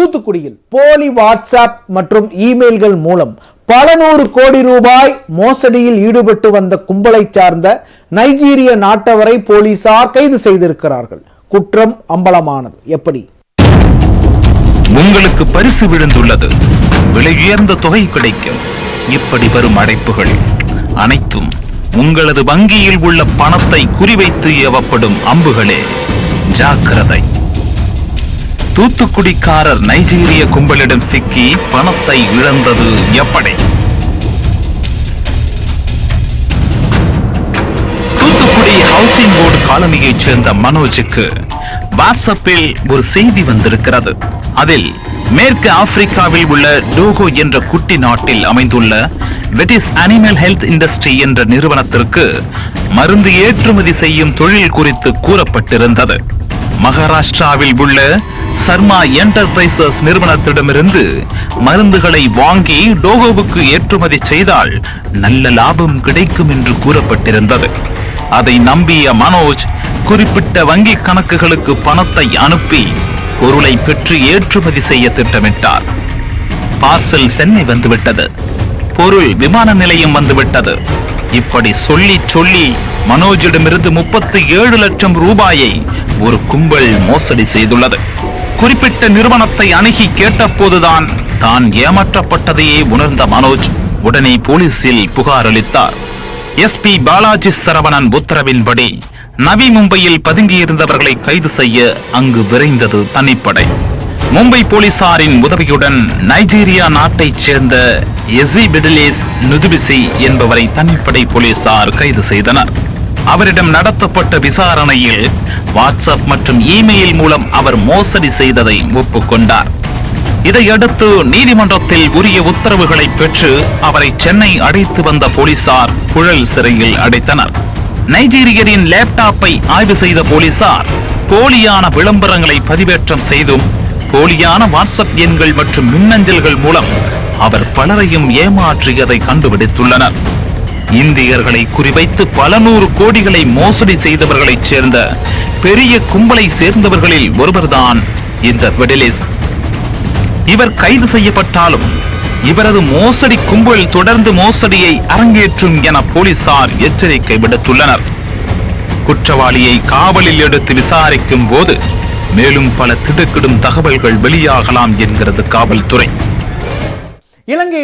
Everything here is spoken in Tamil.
தூத்துக்குடியில் போலி வாட்ஸ்அப் மற்றும் இமெயில்கள் மூலம் பல நூறு கோடி ரூபாய் மோசடியில் ஈடுபட்டு வந்த கும்பலை சார்ந்த நைஜீரிய நாட்டவரை போலீசார் கைது செய்திருக்கிறார்கள். குற்றம் அம்பலமானது. எப்படி? உங்களுக்கு பரிசு விழுந்துள்ளது, விலை உயர்ந்த தொகை கிடைக்கும். இப்படி வரும் அழைப்புகள் அனைத்தும் உங்களது வங்கியில் உள்ள பணத்தை குறிவைத்து ஏவப்படும் அம்புகளே. ஜாக்கிரதை. தூத்துக்குடிக்காரர் நைஜீரிய கும்பலிடம் சிக்கி பணத்தை இழந்தது எப்படி? தூத்துக்குடி ஹவுசிங் போர்டு காலனியைச் சேர்ந்த மனோஜுக்கு வாட்ஸ்அப்பில் ஒரு செய்தி வந்திருக்கிறது. அதில் மேற்கு ஆப்பிரிக்காவில் உள்ள டோகோ என்ற குட்டி நாட்டில் அமைந்துள்ள வெட்டிஸ் அனிமல் ஹெல்த் இண்டஸ்ட்ரி என்ற நிறுவனத்திற்கு மருந்து ஏற்றுமதி செய்யும் தொழில் குறித்து கூறப்பட்டிருந்தது. மகாராஷ்டிராவில் உள்ள சர்மா என்டர்பிரைசஸ் நிறுவனத்திடமிருந்து மருந்துகளை வாங்கி டோகோவுக்கு ஏற்றுமதி செய்தால் நல்ல லாபம் கிடைக்கும் என்று கூறப்பட்டிருந்தது. அதை நம்பிய மனோஜ் குறிப்பிட்ட வங்கி கணக்குகளுக்கு பணத்தை அனுப்பி பொருளை பெற்று ஏற்றுமதி செய்ய திட்டமிட்டார். பார்சல் சென்னை வந்துவிட்டது, பொருள் விமான நிலையம் வந்துவிட்டது. இப்படி சொல்லி சொல்லி மனோஜிடமிருந்து 37 லட்சம் ரூபாயை ஒரு கும்பல் மோசடி செய்துள்ளது. குறிப்பிட்ட நிறுவனத்தை அணுகி கேட்டபோதுதான் தான் ஏமாற்றப்பட்டதையே உணர்ந்த மனோஜ் உடனே போலீசில் புகார் அளித்தார். எஸ்பி பாலாஜி சரவணன் உத்தரவின்படி நவி மும்பையில் பதுங்கியிருந்தவர்களை கைது செய்ய அங்கு விரைந்தது தனிப்படை. மும்பை போலீசாரின் உதவியுடன் நைஜீரியா நாட்டைச் சேர்ந்த எசிபிடிலேஸ் நுதுபிசி என்பவரை தனிப்படை போலீசார் கைது செய்தனர். அவரிடம் நடத்தப்பட்ட விசாரணையில் வாட்ஸ்அப் மற்றும் இமெயில் மூலம் அவர் மோசடி செய்ததை ஒப்புக்கொண்டார். இதையடுத்து நீதிமன்றத்தில் உரிய உத்தரவுகளை பெற்று அவரை சென்னை அழைத்து வந்த போலீசார் புழல் சிறையில் அடைத்தனர். நைஜீரியரின் லேப்டாப்பை ஆய்வு செய்த போலீசார் போலியான விளம்பரங்களை பதிவேற்றம் செய்தும் போலியான வாட்ஸ்அப் எண்கள் மற்றும் மின்னஞ்சல்கள் மூலம் அவர் பலரையும் ஏமாற்றியதை கண்டுபிடித்துள்ளனர். இந்தியர்களை குறிவைத்து பல நூறு கோடிகளை மோசடி செய்தவர்களைச் சேர்ந்த பெரிய கும்பலை சேர்ந்தவர்களில் ஒருவர்தான் இந்த வெடிலிஸ். இவர் கைது செய்யப்பட்டாலும் இவரது மோசடி கும்பல் தொடர்ந்து மோசடியை அரங்கேற்றும் என போலீசார் எச்சரிக்கை விடுத்துள்ளனர். குற்றவாளியை காவலில் எடுத்து விசாரிக்கும் போது மேலும் பல திடுக்கிடும் தகவல்கள் வெளியாகலாம் என்கிறது காவல்துறை. இலங்கை